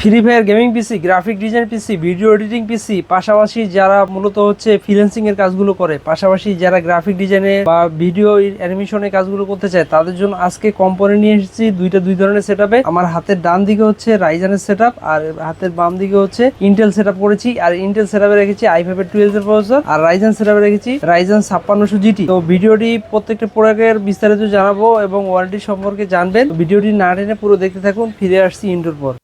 Free Fire gaming PC, graphic design PC, video editing PC, পাশাপাশি যারা মূলত হচ্ছে ফ্রিল্যান্সিং এর কাজগুলো করে, পাশাপাশি যারা গ্রাফিক ডিজাইনে বা ভিডিও অ্যানিমেশনের কাজগুলো করতে চায় তাদের জন্য আজকে কম্পোনেন্ট নিয়ে এসেছি দুই ধরনের সেটআপে। আমার হাতের ডান দিকে হচ্ছে রাইজেনের সেটআপ আর হাতের বাম দিকে হচ্ছে ইন্টেল সেটআপ করেছি। আর ইন্টেল সেটআপে রেখেছি i5 এর 12 এর প্রসেসর, আর রাইজেন সেটআপে রেখেছি রাইজেন 5600 জিটি। তো ভিডিওটি প্রত্যেকটা প্রোডাক্টের বিস্তারিত জানাবো এবং ওয়ারেন্টি সম্পর্কে জানবেন। ভিডিওটি না টেনে পুরো দেখতে থাকুন। ফিরে আসছি ইন্টোর পর।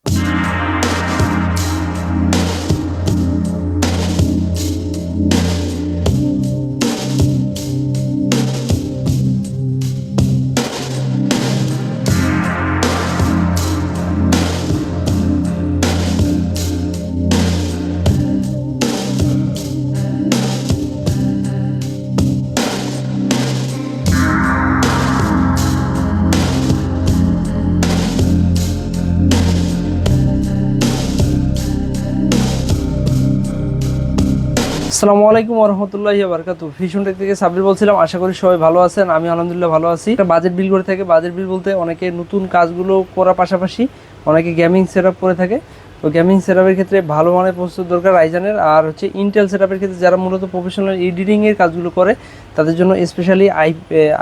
আসসালামু আলাইকুম ওয়া রাহমাতুল্লাহি ওয়া বারাকাতুহু। ফিশন টেক থেকে সাব্বির বলছিলাম। আশা করি সবাই ভালো আছেন। আমি আলহামদুলিল্লাহ ভালো আছি। একটা বাজেট বিল করে থাকে। বাজেট বিল বলতে অনেকে নতুন কাজগুলো করার পাশাপাশি অনেকে গেমিং সেটআপ করে থাকে। তো গেমিং সেটআপের ক্ষেত্রে ভালো মানের প্রসেসর দরকার রাইজেনের, আর হচ্ছে ইন্টেল সেটআপের ক্ষেত্রে যারা মূলত প্রফেশনাল এডিটিং এর কাজগুলো করে তাদের জন্য স্পেশালি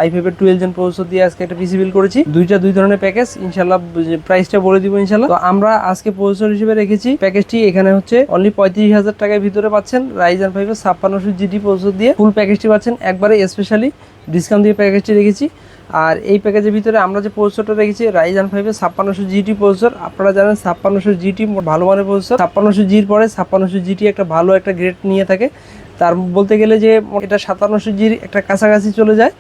i5 এর 12 জেন প্রসেসর দিয়ে আজকে একটা পিসি বিল করেছি। দুই ধরনের প্যাকেজ, ইনশাআল্লাহ প্রাইসটা বলে দিব ইনশাআল্লাহ। তো আমরা আজকে প্রসেসর হিসেবে রেখেছি প্যাকেজটি এখানে হচ্ছে অনলি 35,000 টাকার ভিতরে পাচ্ছেন রাইজেন 5 এর 5600 জিটি প্রসেসর দিয়ে ফুল প্যাকেজটি পাচ্ছেন একবারে স্পেশালি ডিসকাউন্ট দিয়ে প্যাকেজটি রেখেছি। আর এই প্যাকেজের ভিতরে আমরা যে প্রসেসরটা রেখেছি রাইজেন 5 এর 5600 জিটি প্রসেসর। আপনারা জানেন 5600 জিটি ভালো মানের প্রসেসর। 5600 জির পরে 5600 জিটি একটা ভালো একটা গ্রেড নিয়ে থাকে। তার বলতে গেলে যে এটা 5700 জির একটা কাছাকাছি চলে যায়।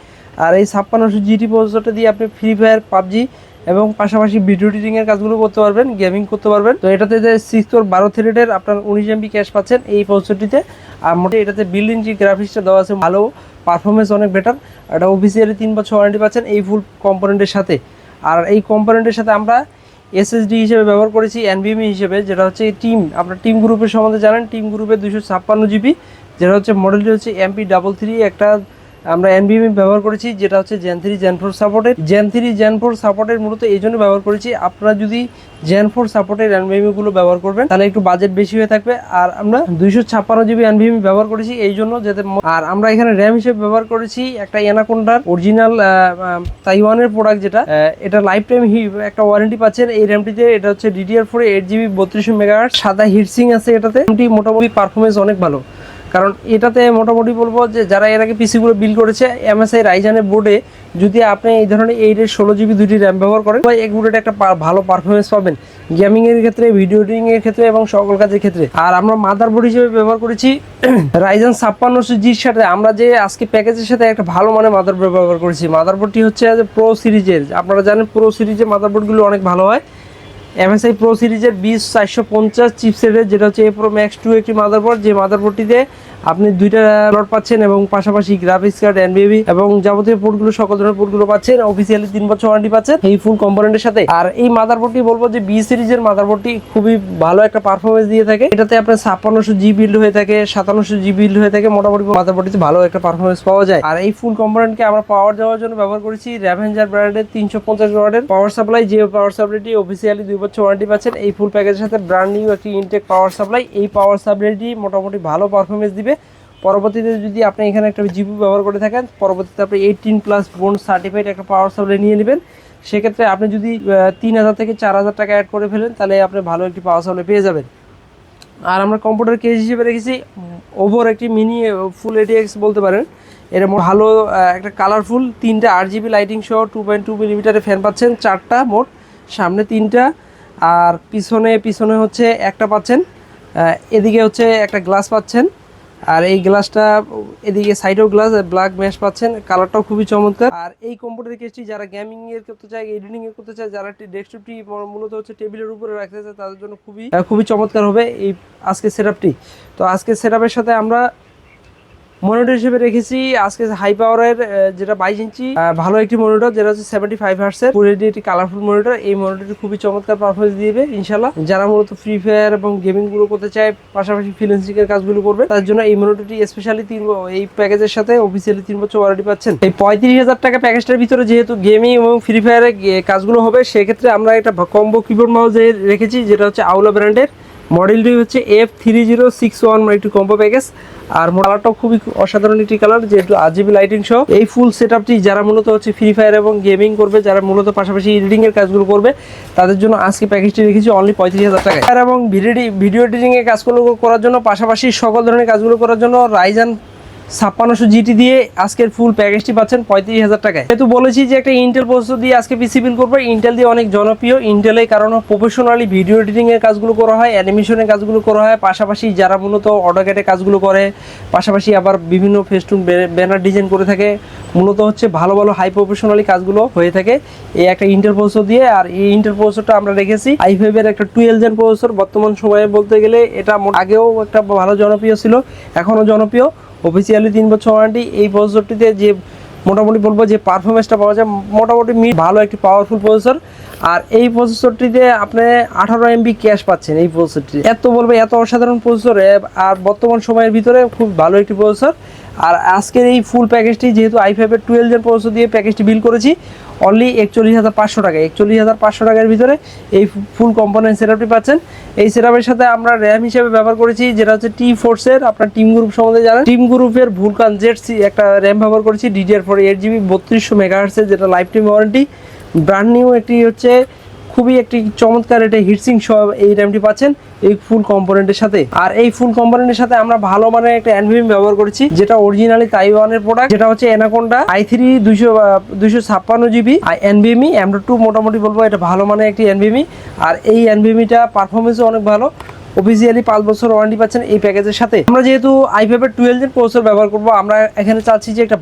আর এই 5600 জিটি প্রসেসরটা দিয়ে আপনি ফ্রি ফায়ার, পাবজি এবং পাশাপাশি ভিডিও এডিটিং এর কাজগুলো করতে পারবেন, গেমিং করতে পারবেন। তো এটাতে যে 6 কোর 12 থ্রেডের আপনার 19 এমবি ক্যাশ পাচ্ছেন এই প্রসেসরটিতে। আর মোটে এটাতে বিল্ড ইন যে গ্রাফিক্সটা দেওয়া আছে ভালো, পারফরমেন্স অনেক বেটার। এটা অফিসিয়ালি 3 বছর ওয়ারেন্টি পাচ্ছেন এই ফুল কম্পোনেন্টের সাথে। আর এই কম্পোনেন্টের সাথে আমরা এসএসডি হিসেবে ব্যবহার করেছি এনভিএমই হিসেবে, যেটা হচ্ছে টিম। আপনার টিম গ্রুপের সম্বন্ধে জানেন, টিম গ্রুপের 256 জিবি, যেটা হচ্ছে মডেলটি হচ্ছে MP33। একটা আমরা এনভিএমই ব্যবহার করেছি যেটা হচ্ছে Gen 3 Gen 4 supported. Gen 3 Gen 4 সাপোর্টের মূলত এই জন্য ব্যবহার করেছি, আপনারা যদি Gen 4 সাপোর্টের এনভিএমই গুলো ব্যবহার করবেন তাহলে একটু বাজেট বেশি হয়ে থাকবে। আর আমরা 256 জিবি এনভিএমই ব্যবহার করেছি এই জন্য যাতে। আর আমরা এখানে র্যাম হিসেবে ব্যবহার করেছি একটা অ্যানাকোন্ডার অরিজিনাল তাইওয়ানের প্রোডাক্ট, যেটা এটা লাইফ টাইম একটা ওয়ারেন্টি পাচ্ছেন এই র্যামটিতে। এটা হচ্ছে DDR4 8GB 3200 মেগাহার্টজ সাদা হিটসিং আছে এটাতে। মোটামুটি পারফরমেন্স অনেক ভালো, কারণ এটাতে মোটামুটি বলবো যে যারা এর আগে পিসিগুলো বিল করেছে MSI রাইজেনের বোর্ডে, যদি আপনি এই ধরনের 8 16 জিবি দুটি র্যাম ব্যবহার করেন এই বোর্ডে একটা ভালো পারফরমেন্স পাবেন গেমিং এর ক্ষেত্রে, ভিডিও এডিটিং এর ক্ষেত্রে এবং সকল কাজের ক্ষেত্রে। আর আমরা মাদারবোর্ড হিসেবে ব্যবহার করেছি রাইজেন 5600 জির সাথে আমরা যে আজকে প্যাকেজের সাথে একটা ভালো মানের মাদারবোর্ড ব্যবহার করেছি। মাদারবোর্ডটি হচ্ছে প্রো সিরিজের। আপনারা জানেন প্রো সিরিজের মাদারবোর্ডগুলো অনেক ভালো হয়। MSI প্রো সিরিজের 20450 চিপসেটের, যেটা হচ্ছে প্রো ম্যাক্স 2 একটি মাদারবোর্ড। যে মাদারবোর্ডটিতে আপনি দুইটা স্লট পাচ্ছেন এবং পাশাপাশি গ্রাফিক্স কার্ড, এনভিএমই এবং যাবতীয় পোর্টগুলো, সকল ধরনের পোর্টগুলো পাচ্ছেন। অফিসিয়ালি 3 বছর ওয়ারেন্টি পাচ্ছেন এই ফুল কম্পোনেন্টের সাথে। আর এই মাদারবোর্ডটি বলবো যে বি সিরিজের মাদারবোর্ডটি খুবই ভালো একটা পারফরমেন্স দিয়ে থাকে। এটাতে আপনার 5600 জি বিল্ড হয়ে থাকে, 5700 জি বিল্ড হয়ে থাকে। মোটামুটি মাদারবোর্ডটিতে ভালো একটা পারফরমেন্স পাওয়া যায়। আর এই ফুল কম্পোনেন্টকে আমরা পাওয়ার দেওয়ার জন্য ব্যবহার করেছি র্যাভেঞ্জার ব্র্যান্ডের 350 ওয়াটের পাওয়ার সাপ্লাই। যে পাওয়ার সাপ্লাইটি অফিসিয়ালি 2 বছর ওয়ারেন্টি পাচ্ছেন এই ফুল প্যাকেজের সাথে। ব্র্যান্ড নিউ একটি ইনটেক পাওয়ার সাপ্লাই। এই পাওয়ার সাপ্লাইটি মোটামুটি ভালো পারফরমেন্স দিবে। পরবর্তীতে যদি আপনি এখানে একটা জিপি ব্যবহার করে থাকেন, পরবর্তীতে আপনি 18+ বোন সার্টিফাইড একটা পাওয়ার সাপ্লাই নিয়ে নেবেন। সেক্ষেত্রে আপনি যদি 3000 থেকে 4000 টাকা অ্যাড করে ফেলেন তাহলে আপনি ভালো একটি পাওয়ার সাপ্লাই পেয়ে যাবেন। আর আমরা কম্পিউটার কেস হিসেবে রেখেছি ওভর একটি মিনি ফুল ATX বলতে পারেন। এর ভালো একটা কালারফুল 3টা RGB লাইটিং সহ 2.2 মিলিমিটারের ফ্যান পাচ্ছেন, 4টা মোট, সামনে 3টা আর পিছনে হচ্ছে একটা পাচ্ছেন। এদিকে হচ্ছে একটা গ্লাস পাচ্ছেন, আর এই গ্লাসটা এদিকে সাইডেও গ্লাস ব্ল্যাক ম্যাশ পাচ্ছেন। কালারটাও খুবই চমৎকার। আর এই কম্পিউটার কেসটি যারা গেমিং এর করতে চায়, এডিটিং এর করতে চায়, যারা ডেস্কটপটি মূলত হচ্ছে টেবিলের উপরে রাখতে চায় তাদের জন্য খুবই চমৎকার হবে এই আজকে সেটআপটি। তো আজকে সেটআপের সাথে আমরা মনিটর হিসেবে রেখেছি আজকে হাই পাওয়ারের যেটা 22 ইঞ্চি ভালো একটি মনিটর, যেটা হচ্ছে 75 হার্টজের ফুল এইচডি একটি কালারফুল মনিটর। এই মনিটরটি খুবই চমৎকার পারফরমেন্স দিবে ইনশাআল্লাহ। যারা মূলত ফ্রি ফায়ার এবং গেমিং গুলো করতে চায়, পাশাপাশি ফ্রিল্যান্সিং এর কাজগুলো করবে, তার জন্য এই মনিটরটি স্পেশালি এই প্যাকেজের সাথে অফিসিয়ালি 3 বছর ওয়ারেন্টি পাচ্ছেন। এই 35,000 টাকা প্যাকেজটার ভিতরে যেহেতু গেমিং এবং ফ্রি ফায়ারের কাজগুলো হবে, সেক্ষেত্রে আমরা একটা কম্বো কিবোর্ড মাউস রেখেছি, যেটা হচ্ছে আউলা ব্র্যান্ডের। মডেলটি হচ্ছে F3061 একটি কম্বো প্যাকেজ। আর কালারটাও খুবই অসাধারণ একটি কালার, যেহেতু RGB লাইটিং সহ এই ফুল সেটআপটি যারা মূলত হচ্ছে ফ্রি ফায়ার এবং গেমিং করবে, যারা মূলত পাশাপাশি এডিটিং এর কাজগুলো করবে, তাদের জন্য আজকে প্যাকেজটি রেখেছি অনলি 35,000 টাকায়। এবং ভিডিও এডিটিং এর কাজগুলো করার জন্য, পাশাপাশি সকল ধরনের কাজগুলো করার জন্য রাইজেন 5600 GT দিয়ে আজকের ফুল প্যাকেজটি পাচ্ছেন 35,000 টাকায়। যেহেতু বলেছি যে একটা ইন্টেল প্রসেসর দিয়ে আজকে পিসি বিল করবো, ইন্টেল দিয়ে অনেক জনপ্রিয়। ইন্টেলের কারণে প্রফেশনালি ভিডিও এডিটিং এর কাজগুলো করা হয়, অ্যানিমেশনের কাজগুলো করা হয়, পাশাপাশি যারা মূলত অটোক্যাডে কাজগুলো করে, পাশাপাশি আবার বিভিন্ন ফেস্টুন ব্যানার ডিজাইন করে থাকে, মূলত হচ্ছে ভালো ভালো হাই প্রফেশনালি কাজগুলো হয়ে থাকে এই একটা ইন্টেল প্রসেসর দিয়ে। আর এই ইন্টেল প্রসেসরটা আমরা রেখেছি i5 এর একটা 12 জেন প্রসেসর। বর্তমান সময়ে বলতে গেলে এটা আগেও একটা ভালো জনপ্রিয় ছিল, এখনও জনপ্রিয়। অফিসিয়ালি 3 বছর ওয়ারেন্টি। এই প্রসেসরটিতে যে মোটামুটি বলবো যে পারফরমেন্সটা পাওয়া যায়, মোটামুটি ভালো একটি পাওয়ারফুল প্রসেসর। আর এই প্রসেসরটিতে আপনি 18 MB ক্যাশ পাচ্ছেন। এই প্রসেসরটি এত অসাধারণ প্রসেসর, আর বর্তমান সময়ের ভিতরে খুব ভালো একটি প্রসেসর। আর আজকের এই ফুল প্যাকেজটি যেহেতু i5 এর 12 জেন প্রসেসর দিয়ে প্যাকেজটি বিল করেছি অনলি 41,500 টাকায়। 41,500 টাকার ভিতরে এই ফুল কম্পোনেন্ট সেটআপটি পাচ্ছেন। এই সেটআপের সাথে আমরা র্যাম হিসেবে ব্যবহার করেছি, যেটা হচ্ছে T-Force এর, আপনার টিম গ্রুপ সম্বন্ধে জানেন, টিম গ্রুপের ভুলকান Z একটা র্যাম ব্যবহার করেছি, DDR4 8GB 3200 MHz এর, যেটা life time warranty. Brand new একটি হচ্ছে খুবই একটি চমৎকার এটা হিটসিং সহ এই র্যামটি পাচ্ছেন এই ফুল কম্পোনেন্টের সাথে। আর এই ফুল কম্পোনেন্টের সাথে আমরা ভালো মানের একটা NVMe ব্যবহার করেছি, যেটা অরিজিনালি তাইওয়ানের প্রোডাক্ট, যেটা হচ্ছে anaconda i3 256GB NVMe M.2। মোটামুটি বলবো এটা ভালো মানের একটি NVMe। আর এই NVMeটা পারফরমেন্সও অনেক ভালো। অফিসিয়ালি 5 বছর ওয়ারেন্টি পাচ্ছেন এই প্যাকেজের সাথে। আমরা যেহেতু i5 এর 12 জেন প্রসেসর ব্যবহার করব, আমরা এখানে চাচ্ছি যে একটা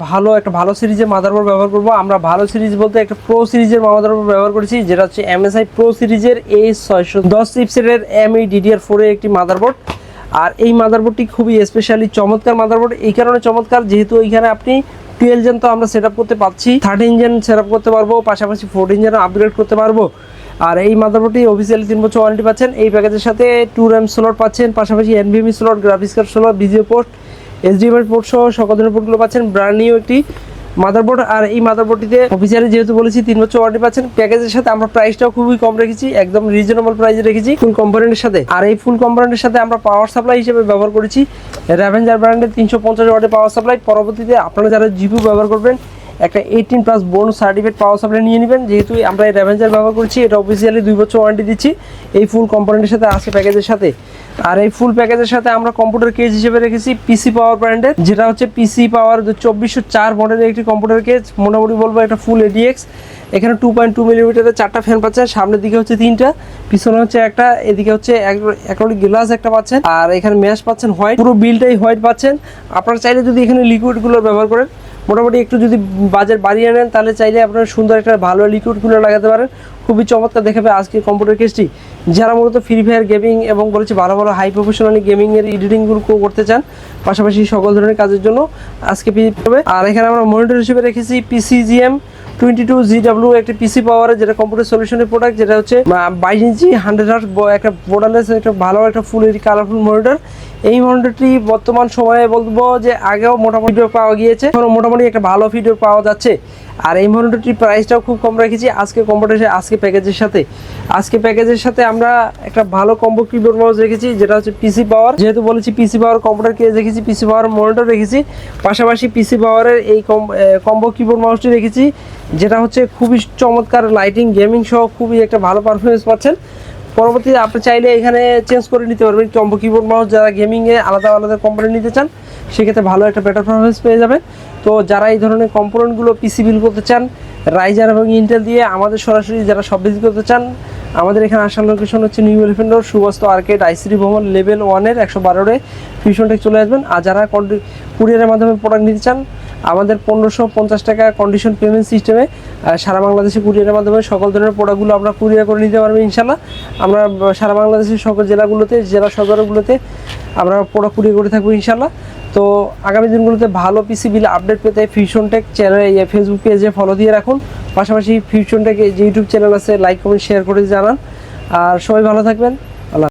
ভালো সিরিজের মাদারবোর্ড ব্যবহার করব। আমরা ভালো সিরিজ বলতে একটা প্রো সিরিজের মাদারবোর্ড ব্যবহার করেছি, যেটা হচ্ছে MSI প্রো সিরিজের A610 চিপসেটের ME DDR4 এর একটি মাদারবোর্ড। আর এই মাদারবোর্ডটি খুবই স্পেশালি চমৎকার মাদারবোর্ড। এই কারণে চমৎকার, যেহেতু এখানে আপনি 12 জেন তো আমরা সেট আপ করতে পারছি, 13 জেন সেট আপ করতে পারবো, পাশাপাশি 14 জেন আপগ্রেড করতে পারবো। আর এই মাদারবোর্ডটি অফিসিয়ালি 3 বছর ওয়ারেন্টি পাচ্ছেন। এই প্যাকেজের সাথে 2 RAM স্লট পাচ্ছেন, পাশাপাশি NVMe slot, graphics card slot, VGA port, HDMI port সহ সকল ধরনের পোর্টগুলো পাচ্ছেন। ব্র্যান্ড নিউ একটি মাদারবোর্ড। আর এই মাদারবোর্ডটিতে অফিসিয়ালি যেহেতু বলেছি 3 বছর ওয়ারেন্টি পাচ্ছেন। প্যাকেজের সাথে আমরা প্রাইসটাও খুবই কম রেখেছি, একদম রিজনেবল প্রাইসে রেখেছি ফুল কম্পোনেন্টের সাথে। আর এই ফুল কম্পোনেন্টের সাথে আমরা পাওয়ার সাপ্লাই হিসেবে ব্যবহার করেছি র্যাভেঞ্জার ব্র্যান্ডের 350 ওয়াটের পাওয়ার সাপ্লাই। পরবর্তীতে আপনারা যারা GPU ব্যবহার করবেন, একটা 18+ বোনাস সার্টিফিকেট পাওয়ার সাপ্লাই নিয়ে নেবেন। যেহেতু আমরা এই র্যাভেঞ্জার ব্যবহার করছি, এটা অফিসিয়ালি 2 বছর ওয়ারেন্টি দিচ্ছি এই ফুল কম্পোনেন্টের সাথে আছে প্যাকেজের সাথে। আর এই ফুল প্যাকেজের সাথে আমরা কম্পিউটার কেস হিসেবে রেখেছি PC পাওয়ার ব্র্যান্ডের, যেটা হচ্ছে PC পাওয়ার 2404 মডেলের একটি কম্পিউটার কেস। মোটামুটি বলবো একটা ফুল ADX। এখানে 2.2 মিলিমিটারের 4টা ফ্যান পাচ্ছেন, সামনের দিকে হচ্ছে 3টা, পিছনে হচ্ছে একটা, এদিকে হচ্ছে অ্যাক্রিলিক গ্লাস একটা পাচ্ছেন। আর এখানে ম্যাশ পাচ্ছেন হোয়াইট, পুরো বিলটাই হোয়াইট পাচ্ছেন। আপনারা চাইলে যদি এখানে লিকুইডগুলো ব্যবহার করেন, মোটামুটি একটু যদি বাজেট বাড়িয়ে নেন, তাহলে চাইলে আপনারা সুন্দর একটা ভালো লিকুইড কুলার লাগাতে পারেন, খুবই চমৎকার দেখাবে আজকে কম্পিউটার কেসটি। যারা মূলত ফ্রি ফায়ার গেমিং এবং বলেছি ভালো ভালো হাই প্রফেশনালি গেমিংয়ের এডিটিংগুলো করতে চান, পাশাপাশি সকল ধরনের কাজের জন্য আজকে পেয়ে যাবে। আর এখানে আমরা মনিটর হিসেবে রেখেছি PCGM 22GW একটি PC পাওয়ারের, যেটা কম্পিউটার সলিউশনের প্রোডাক্ট, যেটা হচ্ছে 22 ইঞ্চি 100Hz একটা borderless একটা ভালো একটা ফুল কালারফুল মনিটর। এই মনিটরটি বর্তমান সময়ে বলবো যে আগেও মোটামুটি পাওয়া গিয়েছে, এখন মোটামুটি একটা ভালো ফিডব্যাক পাওয়া যাচ্ছে। আর এই মনিটরটির প্রাইসটাও খুব কম রেখেছি আজকে আজকে প্যাকেজের সাথে আমরা একটা ভালো কম্বো কিবোর্ড মাউস রেখেছি, যেটা হচ্ছে PC পাওয়ার। যেহেতু বলেছি PC পাওয়ার কম্পিউটার কেস রেখেছি, PC পাওয়ার মনিটর রেখেছি, পাশাপাশি PC পাওয়ারের এই কম্বো কিবোর্ড মাউসটি রেখেছি, যেটা হচ্ছে খুবই চমৎকার লাইটিং গেমিং সহ খুবই একটা ভালো পারফরমেন্স পাচ্ছেন। পরবর্তীতে আপনি চাইলে এখানে চেঞ্জ করে নিতে পারবেন কম্বো কিবোর্ড মাউস। যারা গেমিংয়ে আলাদা কম্পোনেন্ট নিতে চান, সেক্ষেত্রে ভালো একটা বেটার পারফরমেন্স পেয়ে যাবেন। তো যারা এই ধরনের কম্পোনেন্টগুলো PC বিল করতে চান রাইজার এবং ইন্টেল দিয়ে, আমাদের সরাসরি যারা সব ভিজিট করতে চান, আমাদের এখানে আসার লোকেশন হচ্ছে new elephant road, Subastu arcade, ICD ভবন, লেভেল 1-এর 112-এ ফিউশন টেক চলে আসবেন। আর যারা কুরিয়ারের মাধ্যমে প্রোডাক্ট নিতে চান, আমাদের 1550 টাকা কন্ডিশন পেমেন্ট সিস্টেমে সারা বাংলাদেশে কুরিয়ারের মাধ্যমে সকল ধরনের প্রোডাক্টগুলো আমরা কুরিয়ার করে নিতে পারবো ইনশাল্লাহ। আমরা সারা বাংলাদেশের সকল জেলাগুলোতে, জেলা সদরগুলোতে আমরা প্রোডাক্ট কুরিয়ার করে থাকবো ইনশাল্লাহ। তো আগামী দিনগুলোতে ভালো পিসি বিল আপডেট পেতে ফিউশন টেক চ্যানেল ফেসবুক পেজে ফলো দিয়ে রাখুন, পাশাপাশি ফিউশন টেক যে ইউটিউব চ্যানেল আছে লাইক কমেন্ট শেয়ার করে জানান। আর সবাই ভালো থাকবেন।